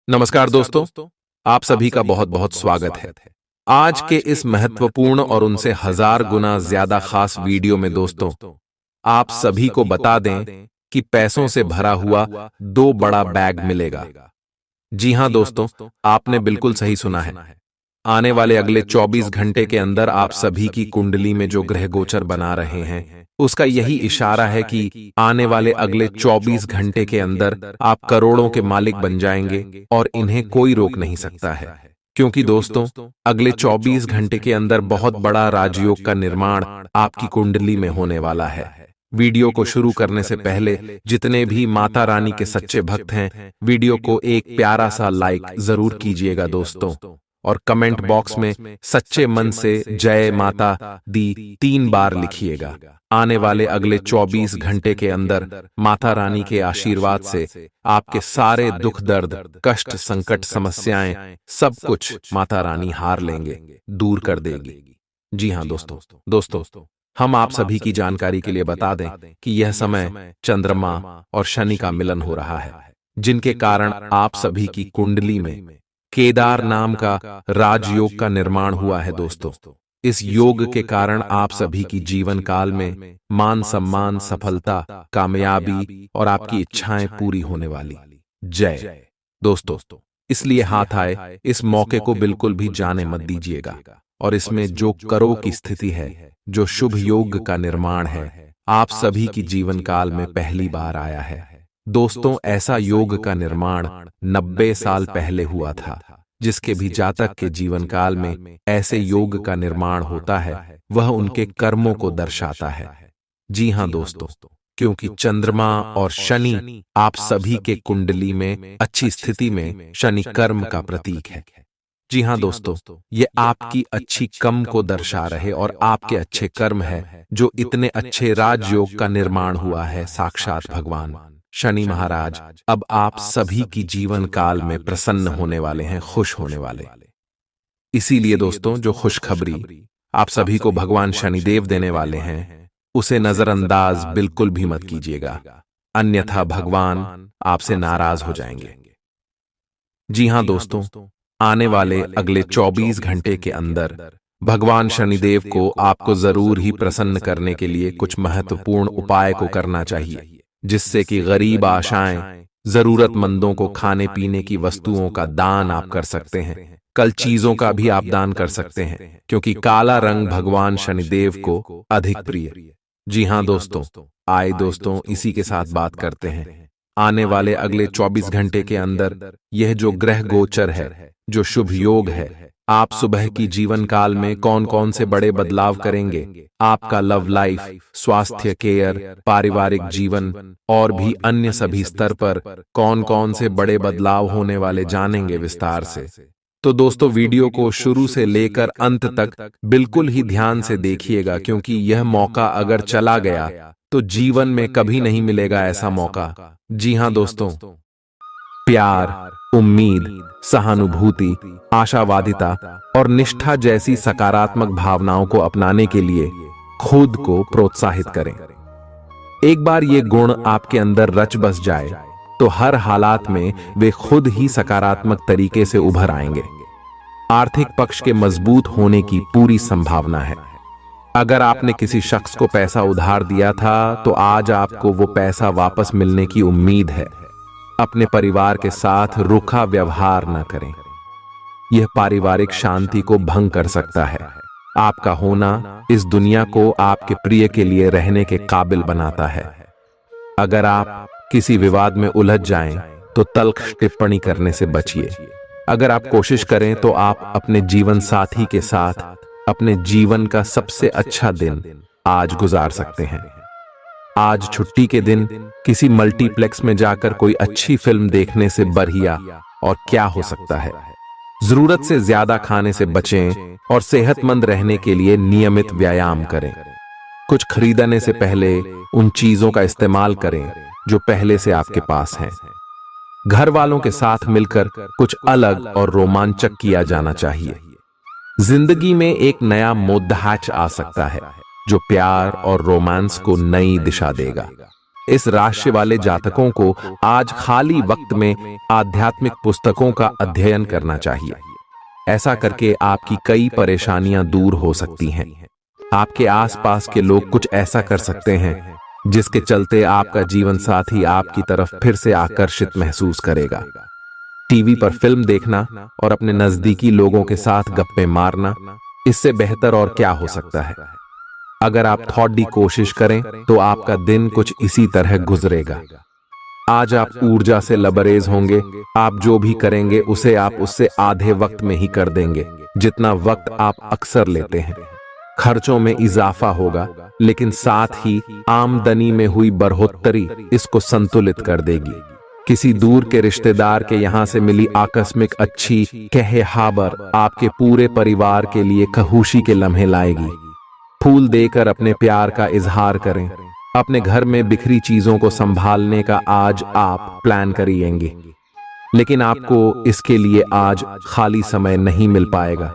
नमस्कार दोस्तों, आप सभी का बहुत बहुत स्वागत है। आज के इस महत्वपूर्ण और उनसे हजार गुना ज्यादा खास वीडियो में दोस्तों, आप सभी को बता दें कि पैसों से भरा हुआ दो बड़ा बैग मिलेगा। जी हां दोस्तों, आपने बिल्कुल सही सुना है। आने वाले अगले 24 घंटे के अंदर आप सभी की कुंडली में जो ग्रह गोचर बना रहे हैं, उसका यही इशारा है कि आने वाले अगले 24 घंटे के अंदर आप करोड़ों के मालिक बन जाएंगे और इन्हें कोई रोक नहीं सकता है। क्योंकि दोस्तों, अगले 24 घंटे के अंदर बहुत बड़ा राजयोग का निर्माण आपकी कुंडली में होने वाला है। वीडियो को शुरू करने से पहले जितने भी माता रानी के सच्चे भक्त हैं, वीडियो को एक प्यारा सा लाइक जरूर कीजिएगा दोस्तों, और कमेंट बॉक्स में सच्चे मन से जय माता दी 3 बार लिखिएगा। आने वाले अगले 24 घंटे के अंदर माता रानी के आशीर्वाद से आपके सारे दुख दर्द, कष्ट, संकट, समस्याएं सब कुछ माता रानी हार लेंगे, दूर कर देगी। जी हां दोस्तों, हम आप सभी की जानकारी के लिए बता दें कि यह समय चंद्रमा और शनि का मिलन हो रहा है, जिनके कारण आप सभी की कुंडली में केदार नाम का राजयोग का निर्माण हुआ है दोस्तों। इस योग के कारण आप सभी की जीवन काल में मान सम्मान, सफलता, कामयाबी और आपकी इच्छाएं पूरी होने वाली। जय दोस्तों, इसलिए हाथ आए इस मौके को बिल्कुल भी जाने मत दीजिएगा। और इसमें जो करों की स्थिति है, जो शुभ योग का निर्माण है, आप सभी की जीवन काल में पहली बार आया है दोस्तों। ऐसा योग का निर्माण 90 साल पहले हुआ था। जिसके भी जातक के जीवन काल में ऐसे योग का निर्माण होता है, वह उनके कर्मों को दर्शाता है। जी हां दोस्तों, क्योंकि चंद्रमा और शनि आप सभी के कुंडली में अच्छी स्थिति में शनि कर्म का प्रतीक है। जी हां दोस्तों, ये आपकी अच्छी कम को दर्शा रहे और आपके अच्छे कर्म है, जो इतने अच्छे राजयोग का निर्माण हुआ है। साक्षात भगवान शनि महाराज अब आप सभी की जीवन काल में प्रसन्न होने वाले हैं, खुश होने वाले। इसीलिए दोस्तों, जो खुशखबरी आप सभी को भगवान शनिदेव देने वाले हैं, उसे नजरअंदाज बिल्कुल भी मत कीजिएगा, अन्यथा भगवान आपसे नाराज हो जाएंगे। जी हां दोस्तों, आने वाले अगले 24 घंटे के अंदर भगवान शनिदेव को आपको जरूर ही प्रसन्न करने के लिए कुछ महत्वपूर्ण उपाय को करना चाहिए, जिससे कि गरीब आशाएं, जरूरतमंदों को खाने पीने की वस्तुओं का दान आप कर सकते हैं। कल चीजों का भी आप दान कर सकते हैं, क्योंकि काला रंग भगवान शनिदेव को अधिक प्रिय। जी हां दोस्तों, आए दोस्तों, इसी के साथ बात करते हैं आने वाले अगले 24 घंटे के अंदर यह जो ग्रह गोचर है, जो शुभ योग है, आप सुबह की जीवन काल में कौन कौन से बड़े बदलाव करेंगे। आपका लव लाइफ, स्वास्थ्य, केयर, पारिवारिक जीवन और भी अन्य सभी स्तर पर कौन कौन से बड़े बदलाव होने वाले जानेंगे विस्तार से। तो दोस्तों, वीडियो को शुरू से लेकर अंत तक बिल्कुल ही ध्यान से देखिएगा, क्योंकि यह मौका अगर चला गया तो जीवन में कभी नहीं मिलेगा ऐसा मौका। जी हां दोस्तों, प्यार, उम्मीद, सहानुभूति, आशावादिता और निष्ठा जैसी सकारात्मक भावनाओं को अपनाने के लिए खुद को प्रोत्साहित करें। एक बार ये गुण आपके अंदर रच बस जाए तो हर हालात में वे खुद ही सकारात्मक तरीके से उभर आएंगे। आर्थिक पक्ष के मजबूत होने की पूरी संभावना है। अगर आपने किसी शख्स को पैसा उधार दिया था, तो आज आपको वो पैसा वापस मिलने की उम्मीद है। अपने परिवार के साथ रूखा व्यवहार न करें, यह पारिवारिक शांति को भंग कर सकता है। आपका होना इस दुनिया को आपके प्रिय के लिए रहने के काबिल बनाता है। अगर आप किसी विवाद में उलझ जाएं, तो तल्ख टिप्पणी करने से बचिए। अगर आप कोशिश करें तो आप अपने जीवन साथी के साथ अपने जीवन का सबसे अच्छा दिन आज गुजार सकते हैं। आज छुट्टी के दिन किसी मल्टीप्लेक्स में जाकर कोई अच्छी फिल्म देखने से बढ़िया और क्या हो सकता है। जरूरत से ज्यादा खाने से बचें और सेहतमंद रहने के लिए नियमित व्यायाम करें। कुछ खरीदने से पहले उन चीजों का इस्तेमाल करें जो पहले से आपके पास हैं। घर वालों के साथ मिलकर कुछ अलग और रोमांचक किया जाना चाहिए। जिंदगी में एक नया मोद्दाच आ सकता है, जो प्यार और रोमांस को नई दिशा देगा। इस राशि वाले जातकों को आज खाली वक्त में आध्यात्मिक पुस्तकों का अध्ययन करना चाहिए। ऐसा करके आपकी कई परेशानियां दूर हो सकती हैं। आपके आसपास के लोग कुछ ऐसा कर सकते हैं जिसके चलते आपका जीवन साथी आपकी तरफ फिर से आकर्षित महसूस करेगा। टीवी पर फिल्म देखना और अपने नजदीकी लोगों के साथ गप्पे मारना, इससे बेहतर और क्या हो सकता है। अगर आप थोड़ी कोशिश करें तो आपका दिन कुछ इसी तरह गुजरेगा। आज आप ऊर्जा से लबरेज होंगे। आप जो भी करेंगे उसे आप उससे आधे वक्त में ही कर देंगे जितना वक्त आप अक्सर लेते हैं। खर्चों में इजाफा होगा, लेकिन साथ ही आमदनी में हुई बढ़ोतरी इसको संतुलित कर देगी। किसी दूर के रिश्तेदार के यहां से मिली आकस्मिक अच्छी कहे हाबर आपके पूरे परिवार के लिए खुशी के लम्हे लाएगी। फूल देकर अपने प्यार का इजहार करें। अपने घर में बिखरी चीजों को संभालने का आज आप प्लान करिएंगे, लेकिन आपको इसके लिए आज खाली समय नहीं मिल पाएगा।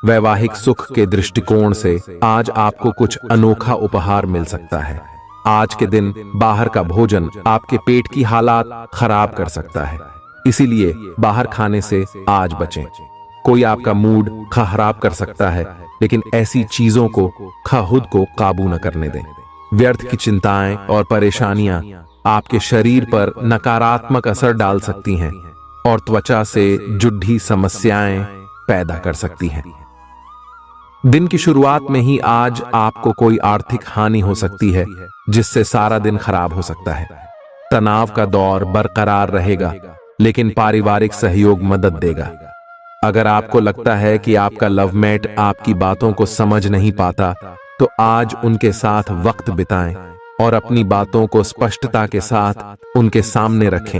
वैवाहिक सुख के दृष्टिकोण से आज आपको कुछ अनोखा उपहार मिल सकता है। आज के दिन बाहर का भोजन आपके पेट की हालात खराब कर सकता है, इसीलिए बाहर खाने से आज बचें। कोई आपका मूड खराब कर सकता है, लेकिन ऐसी चीजों को खुद को काबू न करने दें। व्यर्थ की चिंताएं और परेशानियां आपके शरीर पर नकारात्मक असर डाल सकती हैं और त्वचा से जुड़ी समस्याएं पैदा कर सकती हैं। दिन की शुरुआत में ही आज आपको कोई आर्थिक हानि हो सकती है, जिससे सारा दिन खराब हो सकता है। तनाव का दौर बरकरार रहेगा, लेकिन पारिवारिक सहयोग मदद देगा। अगर आपको लगता है कि आपका लवमेट आपकी बातों को समझ नहीं पाता, तो आज उनके साथ वक्त बिताएं और अपनी बातों को स्पष्टता के साथ उनके सामने रखें।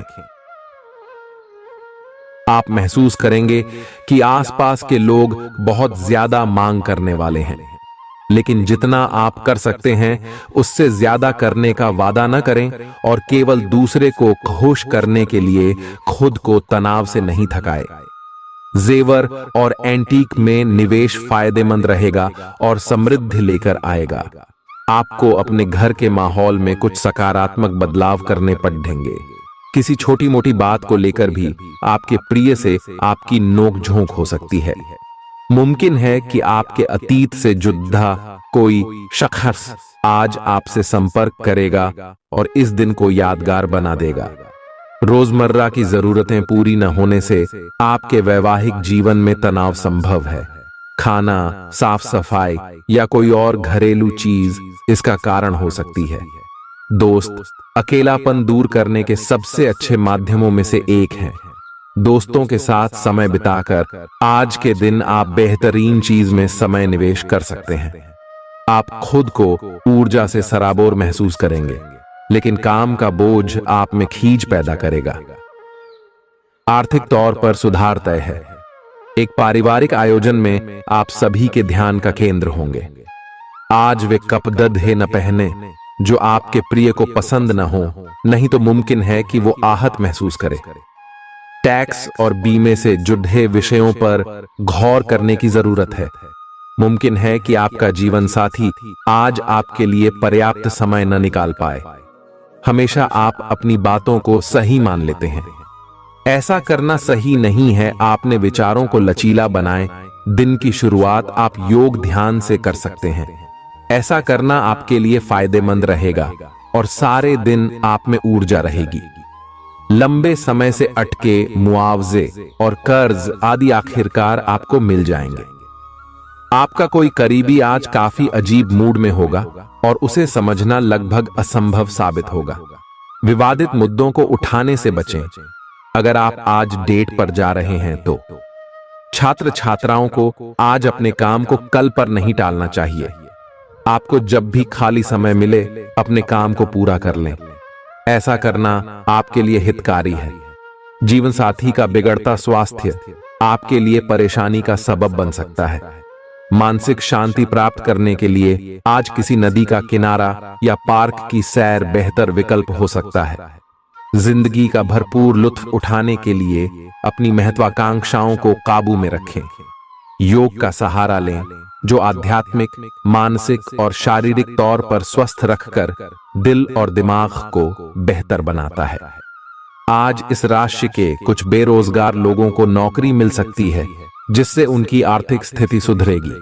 आप महसूस करेंगे कि आसपास के लोग बहुत ज्यादा मांग करने वाले हैं, लेकिन जितना आप कर सकते हैं उससे ज्यादा करने का वादा न करें और केवल दूसरे को खुश करने के लिए खुद को तनाव से नहीं थकाएं। जेवर और एंटीक में निवेश फायदेमंद रहेगा और समृद्धि लेकर आएगा। आपको अपने घर के माहौल में कुछ सकारात्मक बदलाव करने पड़ेंगे। किसी छोटी मोटी बात को लेकर भी आपके प्रिय से आपकी नोकझोंक हो सकती है। मुमकिन है कि आपके अतीत से जुड़ा कोई शख्स आज आपसे संपर्क करेगा और इस दिन को यादगार बना देगा। रोजमर्रा की जरूरतें पूरी न होने से आपके वैवाहिक जीवन में तनाव संभव है। खाना, साफ सफाई या कोई और घरेलू चीज इसका कारण हो सकती है। दोस्त अकेलापन दूर करने के सबसे अच्छे माध्यमों में से एक है। दोस्तों के साथ समय बिताकर आज के दिन आप बेहतरीन चीज में समय निवेश कर सकते हैं। आप खुद को ऊर्जा से सराबोर महसूस करेंगे, लेकिन काम का बोझ आप में खींच पैदा करेगा। आर्थिक तौर पर सुधार तय है। एक पारिवारिक आयोजन में आप सभी के ध्यान का केंद्र होंगे। आज वे कपड़े न पहने जो आपके प्रिय को पसंद न हो, नहीं तो मुमकिन है कि वो आहत महसूस करे। टैक्स और बीमे से जुड़े विषयों पर गौर करने की जरूरत है। मुमकिन है कि आपका जीवन साथी आज आपके लिए पर्याप्त समय न निकाल पाए। हमेशा आप अपनी बातों को सही मान लेते हैं। ऐसा करना सही नहीं है। आपने विचारों को लचीला बनाएं। दिन की शुरुआत आप योग ध्यान से कर सकते हैं। ऐसा करना आपके लिए फायदेमंद रहेगा और सारे दिन आप में ऊर्जा रहेगी। लंबे समय से अटके मुआवजे और कर्ज आदि आखिरकार आपको मिल जाएंगे। आपका कोई करीबी आज काफी अजीब मूड में होगा और उसे समझना लगभग असंभव साबित होगा। विवादित मुद्दों को उठाने से बचें। अगर आप आज डेट पर जा रहे हैं तो छात्र छात्राओं को आज अपने काम को कल पर नहीं टालना चाहिए। आपको जब भी खाली समय मिले अपने काम को पूरा कर लें। ऐसा करना आपके लिए हितकारी है। जीवन साथी का बिगड़ता स्वास्थ्य आपके लिए परेशानी का सबब बन सकता है। मानसिक शांति प्राप्त करने के लिए आज किसी नदी का किनारा या पार्क की सैर बेहतर विकल्प हो सकता है। जिंदगी का भरपूर लुत्फ उठाने के लिए अपनी महत्वाकांक्षाओं को काबू में रखें। योग का सहारा लें, जो आध्यात्मिक, मानसिक और शारीरिक तौर पर स्वस्थ रखकर दिल और दिमाग को बेहतर बनाता है। आज इस राशि के कुछ बेरोजगार लोगों को नौकरी मिल सकती है, जिससे उनकी आर्थिक स्थिति सुधरेगी।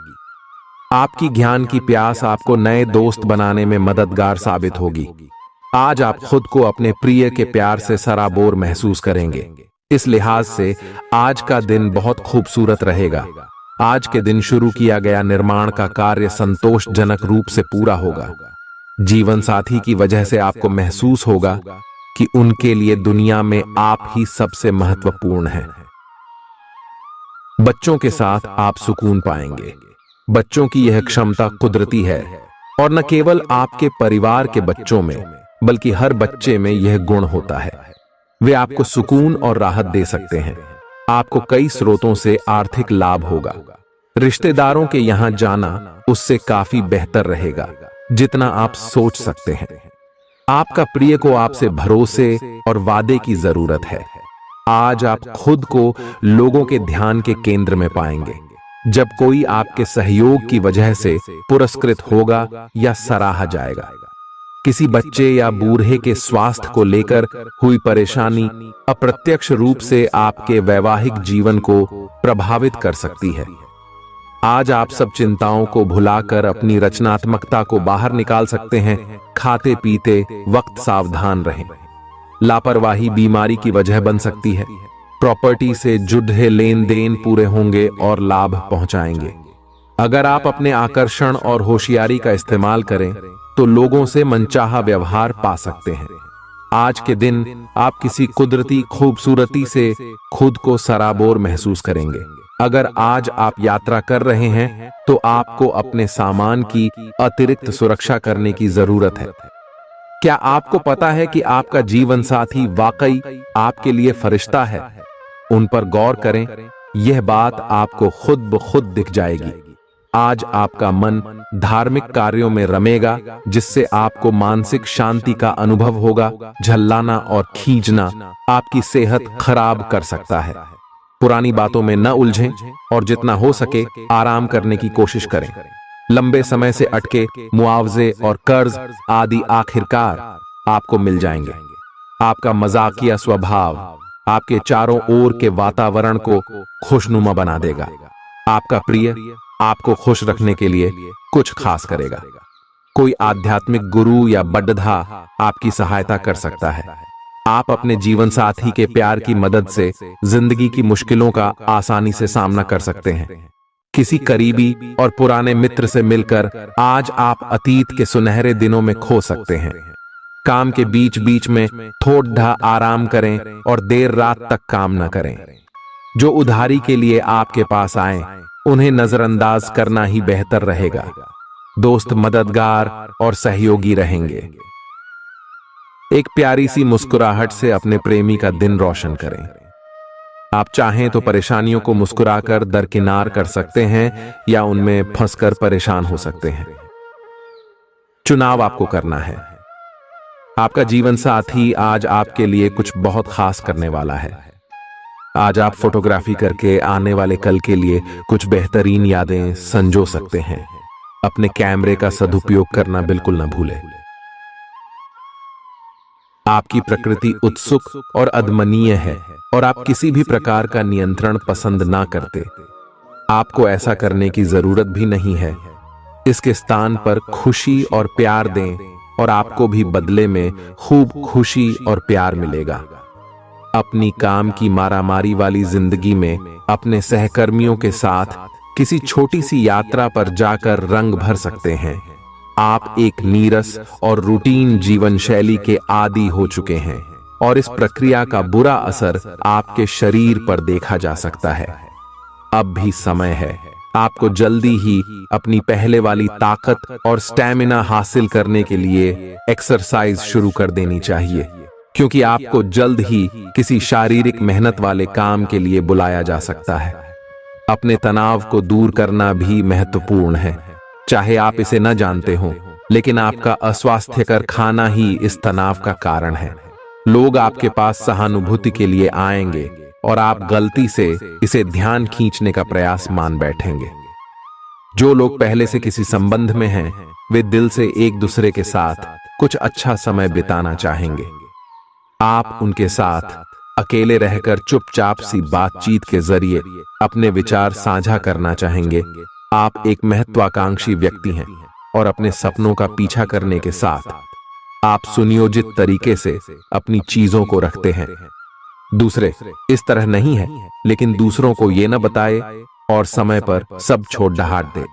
आपकी ज्ञान की प्यास आपको नए दोस्त बनाने में मददगार साबित होगी। आज आप खुद को अपने प्रिय के प्यार से सराबोर महसूस करेंगे। इस लिहाज से आज का दिन बहुत खूबसूरत रहेगा। आज के दिन शुरू किया गया निर्माण का कार्य संतोषजनक रूप से पूरा होगा। जीवन साथी की वजह से आपको महसूस होगा कि उनके लिए दुनिया में आप ही सबसे महत्वपूर्ण हैं। बच्चों के साथ आप सुकून पाएंगे। बच्चों की यह क्षमता कुदरती है और न केवल आपके परिवार के बच्चों में बल्कि हर बच्चे में यह गुण होता है। वे आपको सुकून और राहत दे सकते हैं। आपको कई स्रोतों से आर्थिक लाभ होगा। रिश्तेदारों के यहां जाना उससे काफी बेहतर रहेगा जितना आप सोच सकते हैं। आपका प्रिय को आपसे भरोसे और वादे की जरूरत है। आज आप खुद को लोगों के ध्यान के केंद्र में पाएंगे। जब कोई आपके सहयोग की वजह से पुरस्कृत होगा या सराहा जाएगा। किसी बच्चे या बूढ़े के स्वास्थ्य को लेकर हुई परेशानी अप्रत्यक्ष रूप से आपके वैवाहिक जीवन को प्रभावित कर सकती है। आज आप सब चिंताओं को भुलाकर अपनी रचनात्मकता को बाहर निकाल सकते हैं। खाते पीते वक्त सावधान रहें। लापरवाही बीमारी की वजह बन सकती है। प्रॉपर्टी से जुड़े लेन देन पूरे होंगे और लाभ पहुंचाएंगे। अगर आप अपने आकर्षण और होशियारी का इस्तेमाल करें तो लोगों से मनचाहा व्यवहार पा सकते हैं। आज के दिन आप किसी कुदरती खूबसूरती से खुद को सराबोर महसूस करेंगे। अगर आज आप यात्रा कर रहे हैं तो आपको अपने सामान की अतिरिक्त सुरक्षा करने की जरूरत है। क्या आपको पता है कि आपका जीवन साथी वाकई आपके लिए फरिश्ता है? उन पर गौर करें। यह बात आपको खुद ब खुद दिख जाएगी। आज आपका मन धार्मिक कार्यों में रमेगा, जिससे आपको मानसिक शांति का अनुभव होगा। झल्लाना और खींचना आपकी सेहत खराब कर सकता है। पुरानी बातों में न उलझें और जितना हो सके आराम करने की कोशिश करें। लंबे समय से अटके मुआवजे और कर्ज आदि आखिरकार आपको मिल जाएंगे। आपका मजाकिया स्वभाव आपके चारों ओर के वातावरण को खुशनुमा बना देगा। आपका प्रिय आपको खुश रखने के लिए कुछ खास करेगा। कोई आध्यात्मिक गुरु या बड्ढा आपकी सहायता कर सकता है। आप अपने जीवन साथी के प्यार की मदद से जिंदगी की मुश्किलों का आसानी से सामना कर सकते हैं। किसी करीबी और पुराने मित्र से मिलकर आज आप अतीत के सुनहरे दिनों में खो सकते हैं। काम के बीच बीच में थोड़ा आराम करें और देर रात तक काम न करें। जो उधारी के लिए आपके पास आए उन्हें नजरअंदाज करना ही बेहतर रहेगा। दोस्त मददगार और सहयोगी रहेंगे। एक प्यारी सी मुस्कुराहट से अपने प्रेमी का दिन रोशन करें। आप चाहें तो परेशानियों को मुस्कुराकर दरकिनार कर सकते हैं या उनमें फंसकर परेशान हो सकते हैं। चुनाव आपको करना है। आपका जीवन साथी आज आपके लिए कुछ बहुत खास करने वाला है। आज आप फोटोग्राफी करके आने वाले कल के लिए कुछ बेहतरीन यादें संजो सकते हैं। अपने कैमरे का सदुपयोग करना बिल्कुल न भूलें। आपकी प्रकृति उत्सुक और अदमनीय है और आप किसी भी प्रकार का नियंत्रण पसंद ना करते। आपको ऐसा करने की जरूरत भी नहीं है। इसके स्थान पर खुशी और प्यार दें और आपको भी बदले में खूब खुशी और प्यार मिलेगा। अपनी काम की मारामारी वाली जिंदगी में अपने सहकर्मियों के साथ किसी छोटी सी यात्रा पर जाकर रंग भर सकते हैं। आप एक नीरस और रूटीन जीवन शैली के आदी हो चुके हैं और इस प्रक्रिया का बुरा असर आपके शरीर पर देखा जा सकता है। अब भी समय है। आपको जल्दी ही अपनी पहले वाली ताकत और स्टैमिना हासिल करने के लिए एक्सरसाइज शुरू कर देनी चाहिए, क्योंकि आपको जल्द ही किसी शारीरिक मेहनत वाले काम के लिए बुलाया जा सकता है। अपने तनाव को दूर करना भी महत्वपूर्ण है। चाहे आप इसे न जानते हो, लेकिन आपका अस्वास्थ्यकर खाना ही इस तनाव का कारण है। लोग आपके पास सहानुभूति के लिए आएंगे और आप गलती से इसे ध्यान खींचने का प्रयास मान बैठेंगे। जो लोग पहले से किसी संबंध में हैं, वे दिल से एक दूसरे के साथ कुछ अच्छा समय बिताना चाहेंगे। आप उनके साथ अकेले रहकर चुपचाप सी बातचीत के जरिए अपने विचार साझा करना चाहेंगे। आप एक महत्वाकांक्षी व्यक्ति हैं और अपने सपनों का पीछा करने के साथ आप सुनियोजित तरीके से अपनी चीजों को रखते हैं। दूसरे इस तरह नहीं है, लेकिन दूसरों को ये न बताए और समय पर सब छोड़ ढाट दे।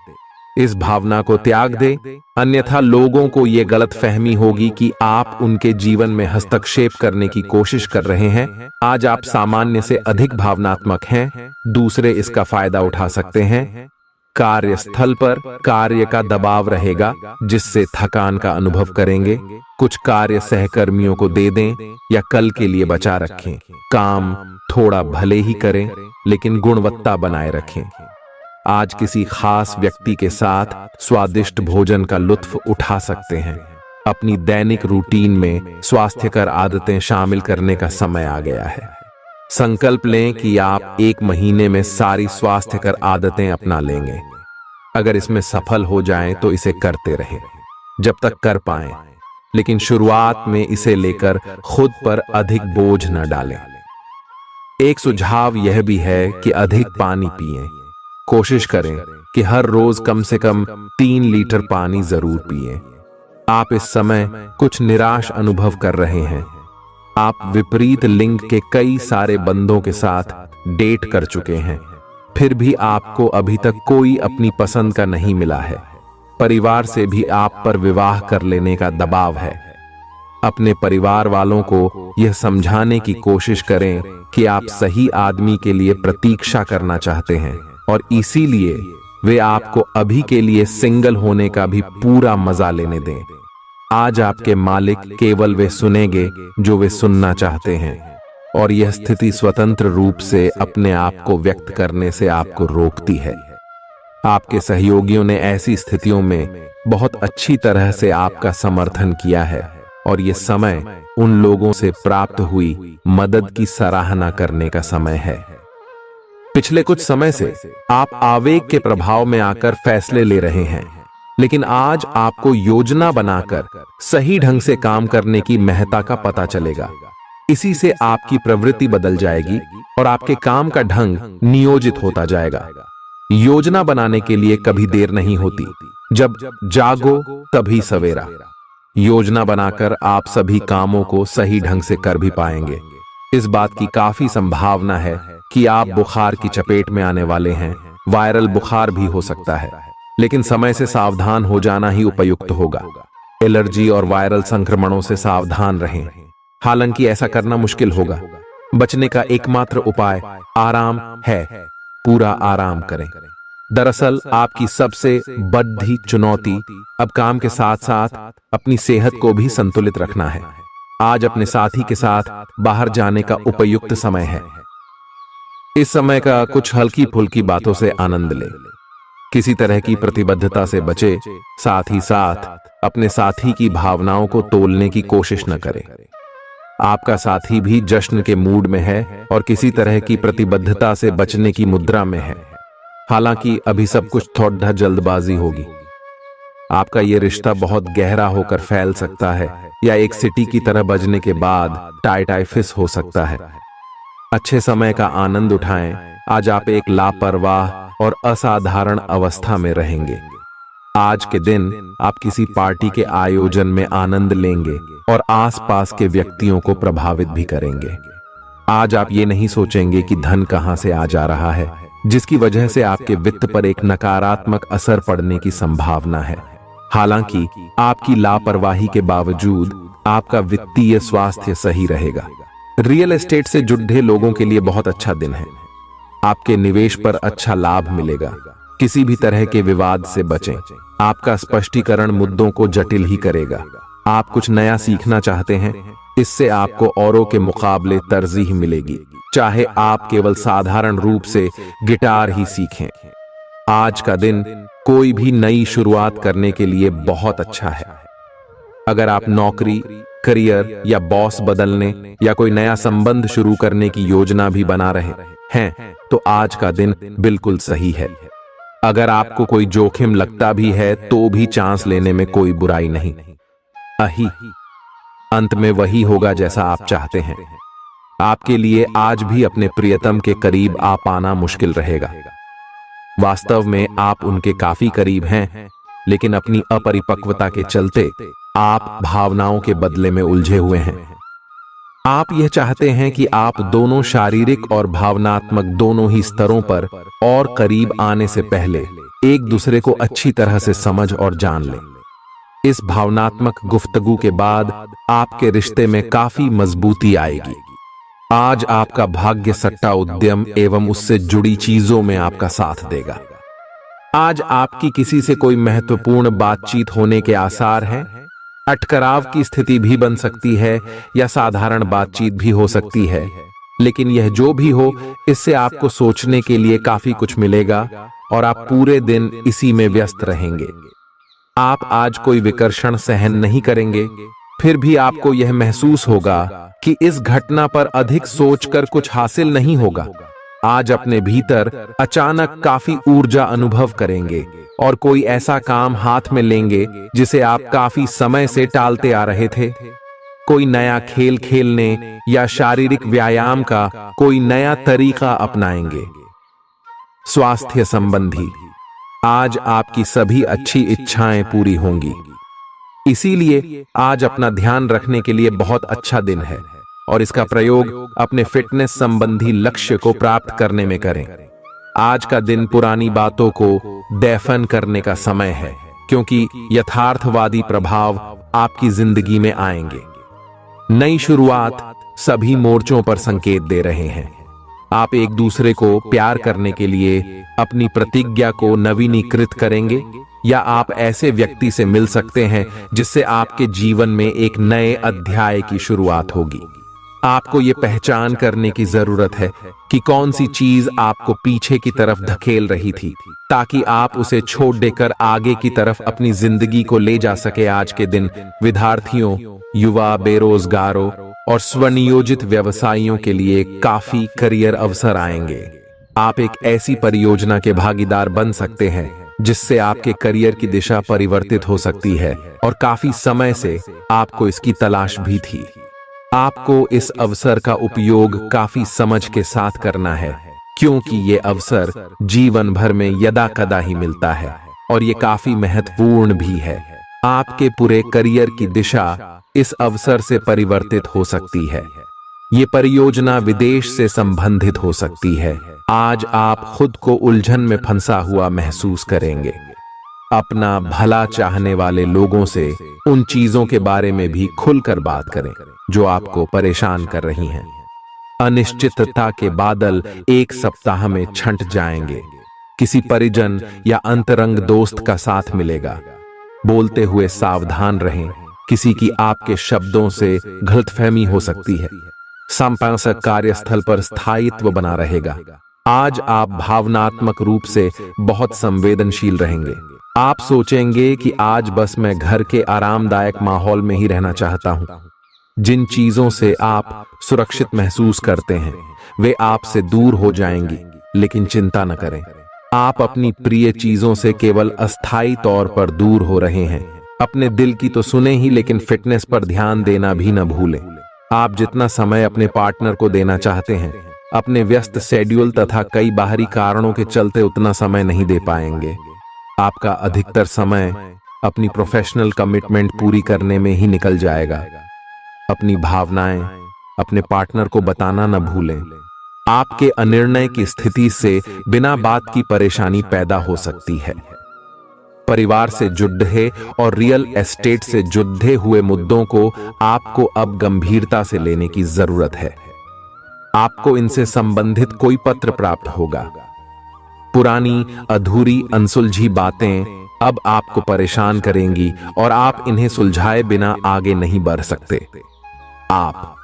इस भावना को त्याग दे, अन्यथा लोगों को यह गलत फहमी होगी कि आप उनके जीवन में हस्तक्षेप करने की कोशिश कर रहे हैं। आज आप सामान्य से अधिक भावनात्मक हैं, दूसरे इसका फायदा उठा सकते हैं। कार्यस्थल पर कार्य का दबाव रहेगा, जिससे थकान का अनुभव करेंगे। कुछ कार्य सहकर्मियों को दे दें या कल के लिए बचा रखें। काम थोड़ा भले ही करें, लेकिन गुणवत्ता बनाए रखें। आज किसी खास व्यक्ति के साथ स्वादिष्ट भोजन का लुत्फ उठा सकते हैं। अपनी दैनिक रूटीन में स्वास्थ्यकर आदतें शामिल करने का समय आ गया है। संकल्प लें कि आप 1 महीने में सारी स्वास्थ्यकर आदतें अपना लेंगे। अगर इसमें सफल हो जाएं तो इसे करते रहें जब तक कर पाएं, लेकिन शुरुआत में इसे लेकर खुद पर अधिक बोझ न डालें। एक सुझाव यह भी है कि अधिक पानी पिएं। कोशिश करें कि हर रोज कम से कम 3 लीटर पानी जरूर पिएं। आप इस समय कुछ निराश अनुभव कर रहे हैं। आप विपरीत लिंग के कई सारे बंदों के साथ डेट कर चुके हैं, फिर भी आपको अभी तक कोई अपनी पसंद का नहीं मिला है। परिवार से भी आप पर विवाह कर लेने का दबाव है। अपने परिवार वालों को यह समझाने की कोशिश करें कि आप सही आदमी के लिए प्रतीक्षा करना चाहते हैं और इसीलिए वे आपको अभी के लिए सिंगल होने का भी पूरा मजा लेने दें। आज आपके मालिक केवल वे सुनेंगे जो वे सुनना चाहते हैं, और यह स्थिति स्वतंत्र रूप से अपने आप को व्यक्त करने से आपको रोकती है। आपके सहयोगियों ने ऐसी स्थितियों में बहुत अच्छी तरह से आपका समर्थन किया है, और यह समय उन लोगों से प्राप्त हुई मदद की सराहना करने का समय है। पिछले कुछ समय से आप आवेग के प्रभाव में आकर फैसले ले रहे हैं, लेकिन आज आपको योजना बनाकर सही ढंग से काम करने की महत्ता का पता चलेगा। इसी से आपकी प्रवृत्ति बदल जाएगी और आपके काम का ढंग नियोजित होता जाएगा। योजना बनाने के लिए कभी देर नहीं होती, जब जागो तभी सवेरा। योजना बनाकर आप सभी कामों को सही ढंग से कर भी पाएंगे। इस बात की काफी संभावना है कि आप बुखार की चपेट में आने वाले हैं। वायरल बुखार भी हो सकता है, लेकिन समय से सावधान हो जाना ही उपयुक्त होगा। एलर्जी और वायरल संक्रमणों से सावधान रहें। हालांकि ऐसा करना मुश्किल होगा। बचने का एकमात्र उपाय आराम है। पूरा आराम करें। दरअसल आपकी सबसे बड़ी चुनौती अब काम के साथ साथ अपनी सेहत को भी संतुलित रखना है। आज अपने साथी के साथ बाहर जाने का उपयुक्त समय है। इस समय का कुछ हल्की फुल्की बातों से आनंद लें। किसी तरह की प्रतिबद्धता से बचे, साथ ही साथ अपने साथी की भावनाओं को तोलने की कोशिश न करें। आपका साथी भी जश्न के मूड में है और किसी तरह की प्रतिबद्धता से बचने की मुद्रा में है। हालांकि अभी सब कुछ थोड़ा जल्दबाजी होगी। आपका यह रिश्ता बहुत गहरा होकर फैल सकता है, या एक सिटी की तरह बजने के बाद टाइफिस हो सकता है। अच्छे समय का आनंद उठाएं। आज आप एक लापरवाह और असाधारण अवस्था में रहेंगे। आज के दिन आप किसी पार्टी के आयोजन में आनंद लेंगे और आसपास के व्यक्तियों को प्रभावित भी करेंगे। आज आप ये नहीं सोचेंगे कि धन कहां से आ जा रहा है, जिसकी वजह से आपके वित्त पर एक नकारात्मक असर पड़ने की संभावना है। हालांकि आपकी लापरवाही के बावजूद आपका वित्तीय स्वास्थ्य सही रहेगा। रियल एस्टेट से जुड़े लोगों के लिए बहुत अच्छा दिन है। आपके निवेश पर अच्छा लाभ मिलेगा। किसी भी तरह के विवाद से बचें। आपका स्पष्टीकरण मुद्दों को जटिल ही करेगा। आप कुछ नया सीखना चाहते हैं, इससे आपको औरों के मुकाबले तरजीह मिलेगी, चाहे आप केवल साधारण रूप से गिटार ही सीखें। आज का दिन कोई भी नई शुरुआत करने के लिए बहुत अच्छा है। अगर आप नौकरी, करियर या बॉस बदलने या कोई नया संबंध शुरू करने की योजना भी बना रहे हैं, तो आज का दिन बिल्कुल सही है। अगर आपको कोई जोखिम लगता भी है तो भी चांस लेने में कोई बुराई नहीं। अही अंत में वही होगा जैसा आप चाहते हैं। आपके लिए आज भी अपने प्रियतम के करीब आ पाना मुश्किल रहेगा। वास्तव में आप उनके काफी करीब हैं, लेकिन अपनी अपरिपक्वता के चलते आप भावनाओं के बदले में उलझे हुए हैं। आप यह चाहते हैं कि आप दोनों शारीरिक और भावनात्मक दोनों ही स्तरों पर और करीब आने से पहले एक दूसरे को अच्छी तरह से समझ और जान लें। इस भावनात्मक गुफ्तगू के बाद आपके रिश्ते में काफी मजबूती आएगी। आज आपका भाग्य सट्टा उद्यम एवं उससे जुड़ी चीजों में आपका साथ देगा। आज आपकी किसी से कोई महत्वपूर्ण बातचीत होने के आसार हैं। अटकराव की स्थिति भी बन सकती है या साधारण बातचीत भी हो सकती है, लेकिन यह जो भी हो, इससे आपको सोचने के लिए काफी कुछ मिलेगा और आप पूरे दिन इसी में व्यस्त रहेंगे। आप आज कोई विकर्षण सहन नहीं करेंगे, फिर भी आपको यह महसूस होगा कि इस घटना पर अधिक सोचकर कुछ हासिल नहीं होगा। आज अपने भीतर अचानक काफी ऊर्जा अनुभव करेंगे और कोई ऐसा काम हाथ में लेंगे जिसे आप काफी समय से टालते आ रहे थे। कोई नया खेल खेलने या शारीरिक व्यायाम का कोई नया तरीका अपनाएंगे। स्वास्थ्य संबंधी आज आपकी सभी अच्छी इच्छाएं पूरी होंगी। इसीलिए आज अपना ध्यान रखने के लिए बहुत अच्छा दिन है और इसका प्रयोग अपने फिटनेस संबंधी लक्ष्य को प्राप्त करने में करें। आज का दिन पुरानी बातों को दफन करने का समय है, क्योंकि यथार्थवादी प्रभाव आपकी जिंदगी में आएंगे। नई शुरुआत सभी मोर्चों पर संकेत दे रहे हैं। आप एक दूसरे को प्यार करने के लिए अपनी प्रतिज्ञा को नवीनीकृत करेंगे, या आप ऐसे व्यक्ति से मिल सकते हैं जिससे आपके जीवन में एक नए अध्याय की शुरुआत होगी। आपको ये पहचान करने की जरूरत है कि कौन सी चीज आपको पीछे की तरफ धकेल रही थी, ताकि आप उसे छोड़ देकर आगे की तरफ अपनी जिंदगी को ले जा सके। आज के दिन विद्यार्थियों, युवा, बेरोजगारों और स्वनियोजित व्यवसायियों के लिए काफी करियर अवसर आएंगे। आप एक ऐसी परियोजना के भागीदार बन सकते हैं जिससे आपके करियर की दिशा परिवर्तित हो सकती है, और काफी समय से आपको इसकी तलाश भी थी। आपको इस अवसर का उपयोग काफी समझ के साथ करना है, क्योंकि ये अवसर जीवन भर में यदा कदा ही मिलता है और ये काफी महत्वपूर्ण भी है। आपके पूरे करियर की दिशा इस अवसर से परिवर्तित हो सकती है। ये परियोजना विदेश से संबंधित हो सकती है। आज आप खुद को उलझन में फंसा हुआ महसूस करेंगे। अपना भला चाहने वाले लोगों से उन चीजों के बारे में भी खुलकर बात करें जो आपको परेशान कर रही हैं। अनिश्चितता के बादल एक सप्ताह में छंट जाएंगे। किसी परिजन या अंतरंग दोस्त का साथ मिलेगा। बोलते हुए सावधान रहें, किसी की आपके शब्दों से गलतफहमी हो सकती है। संपादक कार्यस्थल पर स्थायित्व बना रहेगा। आज आप भावनात्मक रूप से बहुत संवेदनशील रहेंगे। आप सोचेंगे कि आज बस मैं घर के आरामदायक माहौल में ही रहना चाहता हूं। जिन चीजों से आप सुरक्षित महसूस करते हैं वे आपसे दूर हो जाएंगी, लेकिन चिंता न करें। आप अपनी प्रिय चीजों से केवल अस्थायी तौर पर दूर हो रहे हैं। अपने दिल की तो सुने ही, लेकिन फिटनेस पर ध्यान देना भी न भूलें। आप जितना समय अपने पार्टनर को देना चाहते हैं, अपने व्यस्त शेड्यूल तथा कई बाहरी कारणों के चलते उतना समय नहीं दे पाएंगे। आपका अधिकतर समय अपनी प्रोफेशनल कमिटमेंट पूरी करने में ही निकल जाएगा। अपनी भावनाएं अपने पार्टनर को बताना न भूलें। आपके अनिर्णय की स्थिति से बिना बात की परेशानी पैदा हो सकती है। परिवार से जुड़े और रियल एस्टेट से जुड़े हुए मुद्दों को आपको अब गंभीरता से लेने की जरूरत है। आपको इनसे संबंधित कोई पत्र प्राप्त होगा। पुरानी अधूरी अनसुलझी बातें अब आपको परेशान करेंगी और आप इन्हें सुलझाए बिना आगे नहीं बढ़ सकते। आप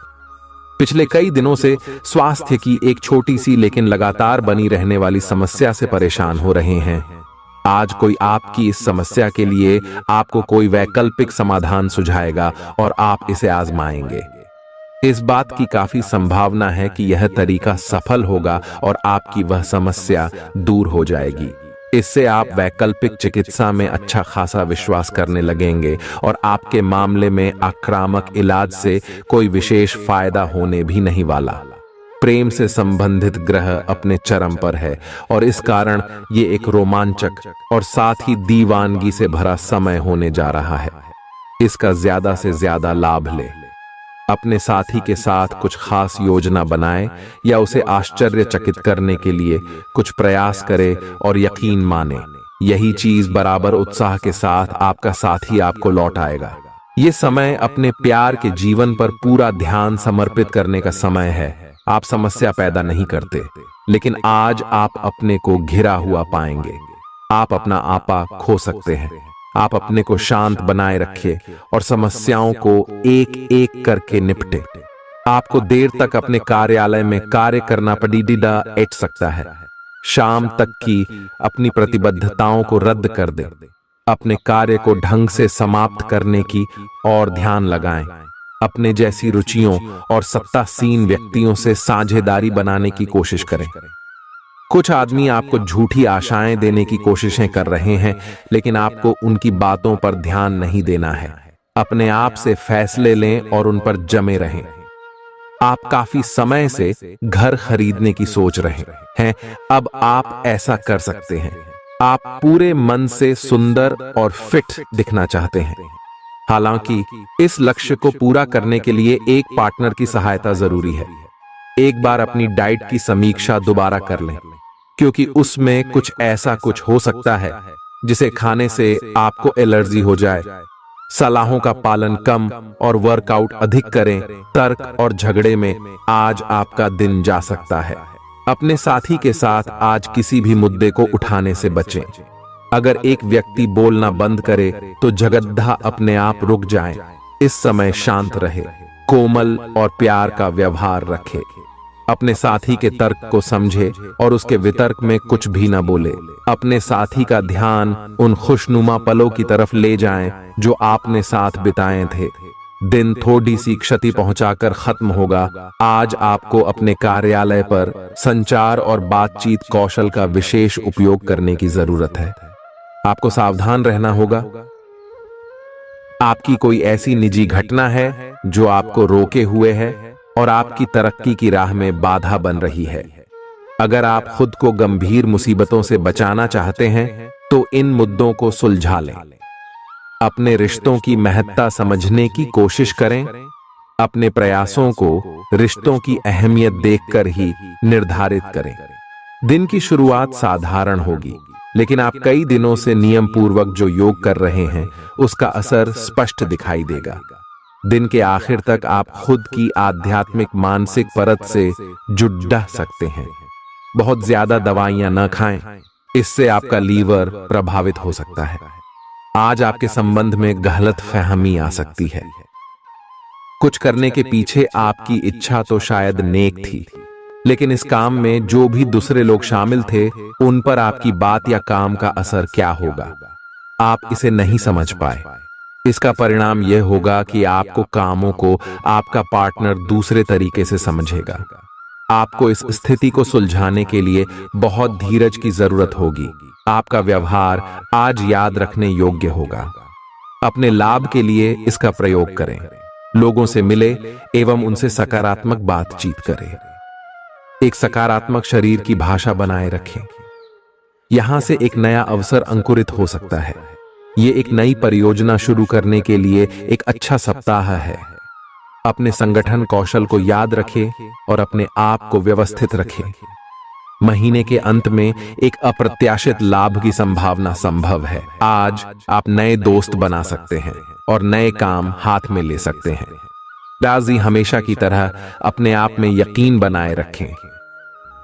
पिछले कई दिनों से स्वास्थ्य की एक छोटी सी लेकिन लगातार बनी रहने वाली समस्या से परेशान हो रहे हैं। आज कोई आपकी इस समस्या के लिए आपको कोई वैकल्पिक समाधान सुझाएगा और आप इसे आजमाएंगे। इस बात की काफी संभावना है कि यह तरीका सफल होगा और आपकी वह समस्या दूर हो जाएगी। इससे आप वैकल्पिक चिकित्सा में अच्छा खासा विश्वास करने लगेंगे और आपके मामले में आक्रामक इलाज से कोई विशेष फायदा होने भी नहीं वाला। प्रेम से संबंधित ग्रह अपने चरम पर है और इस कारण ये एक रोमांचक और साथ ही दीवानगी से भरा समय होने जा रहा है। इसका ज्यादा से ज्यादा लाभ ले। अपने साथी के साथ कुछ खास योजना बनाएं या उसे आश्चर्यचकित करने के लिए कुछ प्रयास करें और यकीन माने यही चीज बराबर उत्साह के साथ आपका साथी आपको लौट आएगा। ये समय अपने प्यार के जीवन पर पूरा ध्यान समर्पित करने का समय है। आप समस्या पैदा नहीं करते, लेकिन आज आप अपने को घिरा हुआ पाएंगे। आप अपना आपा खो सकते हैं। आप अपने को शांत बनाए रखिए और समस्याओं को एक एक करके निपटे। आपको देर तक अपने कार्यालय में कार्य करना पड़ीडा एट सकता है। शाम तक की अपनी प्रतिबद्धताओं को रद्द कर दें। अपने कार्य को ढंग से समाप्त करने की और ध्यान लगाएं। अपने जैसी रुचियों और सत्तासीन व्यक्तियों से साझेदारी बनाने की कोशिश करें। कुछ आदमी आपको झूठी आशाएं देने की कोशिशें कर रहे हैं, लेकिन आपको उनकी बातों पर ध्यान नहीं देना है। अपने आप से फैसले लें और उन पर जमे रहें। आप काफी समय से घर खरीदने की सोच रहे हैं, अब आप ऐसा कर सकते हैं। आप पूरे मन से सुंदर और फिट दिखना चाहते हैं। हालांकि इस लक्ष्य को पूरा करने के लिए एक पार्टनर की सहायता जरूरी है। एक बार अपनी डाइट की समीक्षा दोबारा कर लें, क्योंकि उसमें कुछ ऐसा कुछ हो सकता है जिसे खाने से आपको एलर्जी हो जाए। सलाहों का पालन कम और वर्कआउट अधिक करें। तर्क और झगड़े में आज आपका दिन जा सकता है। अपने साथी के साथ आज किसी भी मुद्दे को उठाने से बचें। अगर एक व्यक्ति बोलना बंद करे तो जगद्धा अपने आप रुक जाए। इस समय शांत रहे, कोमल और प्यार का व्यवहार रखे। अपने साथी के तर्क को समझे और उसके वितर्क में कुछ भी न बोले। अपने साथी का ध्यान उन खुशनुमा पलों की तरफ ले जाएं जो आपने साथ बिताए थे। दिन थोड़ी सी क्षति पहुंचाकर खत्म होगा। आज आपको अपने कार्यालय पर संचार और बातचीत कौशल का विशेष उपयोग करने की जरूरत है। आपको सावधान रहना होगा। आपकी कोई ऐसी निजी घटना है जो आपको रोके हुए है और आपकी तरक्की की राह में बाधा बन रही है। अगर आप खुद को गंभीर मुसीबतों से बचाना चाहते हैं तो इन मुद्दों को सुलझा लें। अपने रिश्तों की महत्ता समझने की कोशिश करें। अपने प्रयासों को रिश्तों की अहमियत देखकर ही निर्धारित करें। दिन की शुरुआत साधारण होगी, लेकिन आप कई दिनों से नियम पूर्वक जो योग कर रहे हैं उसका असर स्पष्ट दिखाई देगा। दिन के आखिर तक आप खुद की आध्यात्मिक मानसिक परत से जुड़ सकते हैं। बहुत ज्यादा दवाइयां न खाएं, इससे आपका लीवर प्रभावित हो सकता है। आज आपके संबंध में गलत फहमी आ सकती है। कुछ करने के पीछे आपकी इच्छा तो शायद नेक थी, लेकिन इस काम में जो भी दूसरे लोग शामिल थे उन पर आपकी बात या काम का असर क्या होगा, आप इसे नहीं समझ पाए। इसका परिणाम यह होगा कि आपको कामों को आपका पार्टनर दूसरे तरीके से समझेगा। आपको इस स्थिति को सुलझाने के लिए बहुत धीरज की जरूरत होगी। आपका व्यवहार आज याद रखने योग्य होगा। अपने लाभ के लिए इसका प्रयोग करें। लोगों से मिले एवं उनसे सकारात्मक बातचीत करें। एक सकारात्मक शरीर की भाषा बनाए रखें। यहां से एक नया अवसर अंकुरित हो सकता है। ये एक नई परियोजना शुरू करने के लिए एक अच्छा सप्ताह है। अपने संगठन कौशल को याद रखें और अपने आप को व्यवस्थित रखें। महीने के अंत में एक अप्रत्याशित लाभ की संभावना संभव है। आज आप नए दोस्त बना सकते हैं और नए काम हाथ में ले सकते हैं। राजी हमेशा की तरह अपने आप में यकीन बनाए रखें।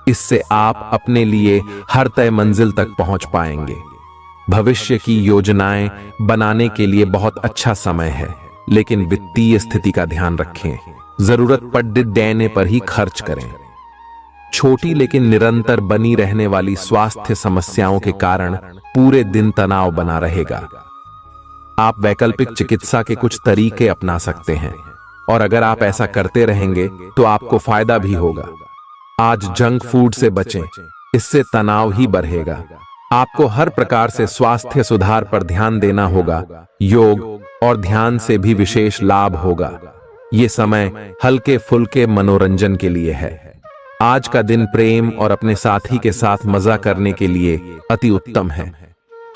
इससे आप अपने लिए हर तय मंजिल तक पहुंच पाएंगे। भविष्य की योजनाएं बनाने के लिए बहुत अच्छा समय है, लेकिन वित्तीय स्थिति का ध्यान रखें। जरूरत पड़ने पर ही खर्च करें। छोटी लेकिन निरंतर बनी रहने वाली स्वास्थ्य समस्याओं के कारण पूरे दिन तनाव बना रहेगा। आप वैकल्पिक चिकित्सा के कुछ तरीके अपना सकते हैं और अगर आप ऐसा करते रहेंगे तो आपको फायदा भी होगा। आज जंक फूड से बचें, इससे तनाव ही बढ़ेगा। आपको हर प्रकार से स्वास्थ्य सुधार पर ध्यान देना होगा। योग और ध्यान से भी विशेष लाभ होगा। ये समय हल्के फुल्के मनोरंजन के लिए है। आज का दिन प्रेम और अपने साथी के साथ मजा करने के लिए अति उत्तम है।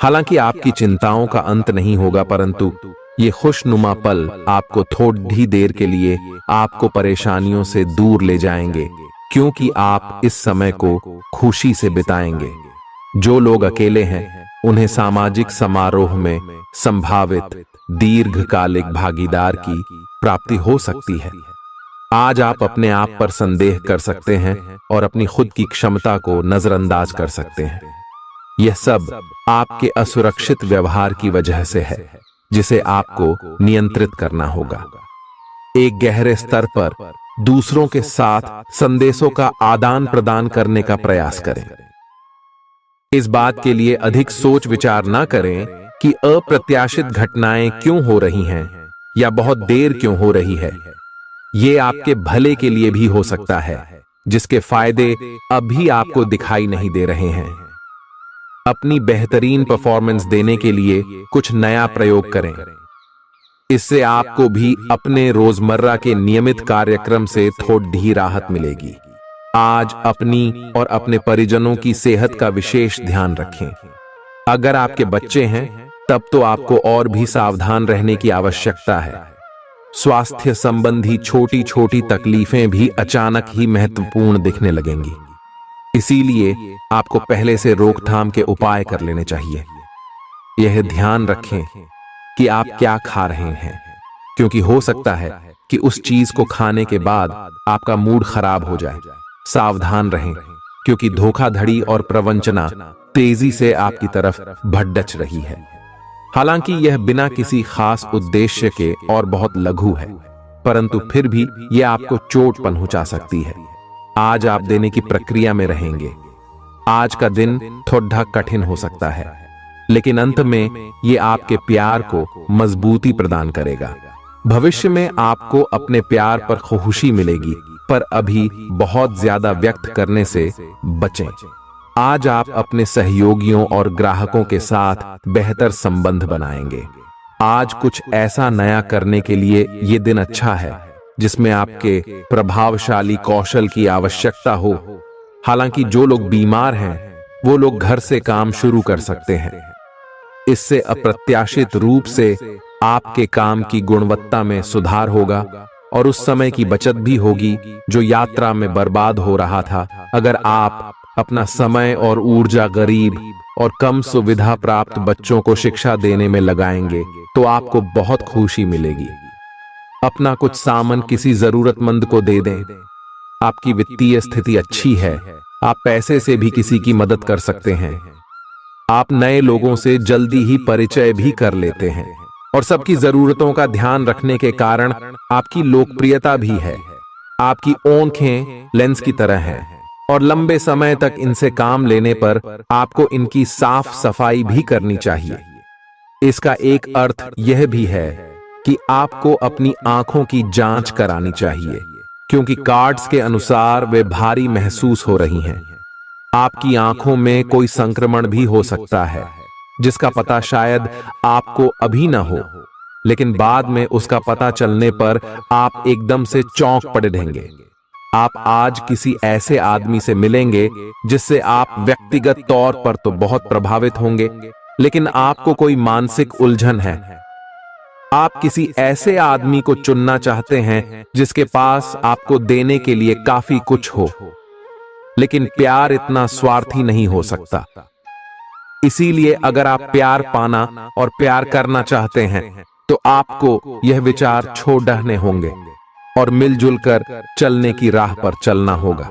हालांकि आपकी चिंताओं का अंत नहीं होगा, परंतु ये खुशनुमा पल आपको थोड़ी देर के लिए आपको परेशानियों से दूर ले जाएंगे, क्योंकि आप इस समय को खुशी से बिताएंगे। जो लोग अकेले हैं उन्हें सामाजिक समारोह में संभावित दीर्घकालिक भागीदार की प्राप्ति हो सकती है। आज आप अपने आप पर संदेह कर सकते हैं और अपनी खुद की क्षमता को नजरअंदाज कर सकते हैं। यह सब आपके असुरक्षित व्यवहार की वजह से है, जिसे आपको नियंत्रित करना होगा। एक गहरे स्तर पर दूसरों के साथ संदेशों का आदान प्रदान करने का प्रयास करें। इस बात के लिए अधिक सोच विचार न करें कि अप्रत्याशित घटनाएं क्यों हो रही हैं या बहुत देर क्यों हो रही है। ये आपके भले के लिए भी हो सकता है, जिसके फायदे अभी आपको दिखाई नहीं दे रहे हैं। अपनी बेहतरीन परफॉर्मेंस देने के लिए कुछ नया प्रयोग करें। इससे आपको भी अपने रोजमर्रा के नियमित कार्यक्रम से थोड़ी राहत मिलेगी। आज अपनी और अपने परिजनों की सेहत का विशेष ध्यान रखें। अगर आपके बच्चे हैं तब तो आपको और भी सावधान रहने की आवश्यकता है। स्वास्थ्य संबंधी छोटी छोटी तकलीफें भी अचानक ही महत्वपूर्ण दिखने लगेंगी, इसीलिए आपको पहले से रोकथाम के उपाय कर लेने चाहिए। यह ध्यान रखें कि आप क्या खा रहे हैं, क्योंकि हो सकता है कि उस चीज को खाने के बाद आपका मूड खराब हो जाए। सावधान रहें, क्योंकि धोखाधड़ी और प्रवंचना तेजी से आपकी तरफ भड़क रही है। हालांकि यह बिना किसी खास उद्देश्य के और बहुत लघु है, परंतु फिर भी यह आपको चोट पहुंचा सकती है। आज आप देने की प्रक्रिया में रहेंगे। आज का दिन थोड़ा कठिन हो सकता है, लेकिन अंत में यह आपके प्यार को मजबूती प्रदान करेगा। भविष्य में आपको अपने प्यार पर खुशी मिलेगी, पर अभी बहुत ज्यादा व्यक्त करने से बचें। आज आप अपने सहयोगियों और ग्राहकों के साथ बेहतर संबंध बनाएंगे। आज कुछ ऐसा नया करने के लिए ये दिन अच्छा है जिसमें आपके प्रभावशाली कौशल की आवश्यकता हो। हालांकि जो लोग बीमार हैं वो लोग घर से काम शुरू कर सकते हैं। इससे अप्रत्याशित रूप से आपके काम की गुणवत्ता में सुधार होगा और उस समय की बचत भी होगी जो यात्रा में बर्बाद हो रहा था। अगर आप अपना समय और ऊर्जा गरीब और कम सुविधा प्राप्त बच्चों को शिक्षा देने में लगाएंगे तो आपको बहुत खुशी मिलेगी। अपना कुछ सामान किसी जरूरतमंद को दे दें। आपकी वित्तीय स्थिति अच्छी है, आप पैसे से भी किसी की मदद कर सकते हैं। आप नए लोगों से जल्दी ही परिचय भी कर लेते हैं और सबकी जरूरतों का ध्यान रखने के कारण आपकी लोकप्रियता भी है। आपकी आंखें लेंस की तरह हैं और लंबे समय तक इनसे काम लेने पर आपको इनकी साफ सफाई भी करनी चाहिए। इसका एक अर्थ यह भी है कि आपको अपनी आंखों की जांच करानी चाहिए, क्योंकि कार्ड्स के अनुसार वे भारी महसूस हो रही हैं। आपकी आंखों में कोई संक्रमण भी हो सकता है, जिसका पता शायद आपको अभी ना हो, लेकिन बाद में उसका पता चलने पर आप एकदम से चौंक पड़ेंगे। आप आज किसी ऐसे आदमी से मिलेंगे जिससे आप व्यक्तिगत तौर पर तो बहुत प्रभावित होंगे, लेकिन आपको कोई मानसिक उलझन है। आप किसी ऐसे आदमी को चुनना चाहते हैं जिसके पास आपको देने के लिए काफी कुछ हो, लेकिन प्यार इतना स्वार्थी नहीं हो सकता। इसीलिए अगर आप प्यार पाना और प्यार करना चाहते हैं तो आपको यह विचार छोड़ने होंगे और मिलजुल कर चलने की राह पर चलना होगा।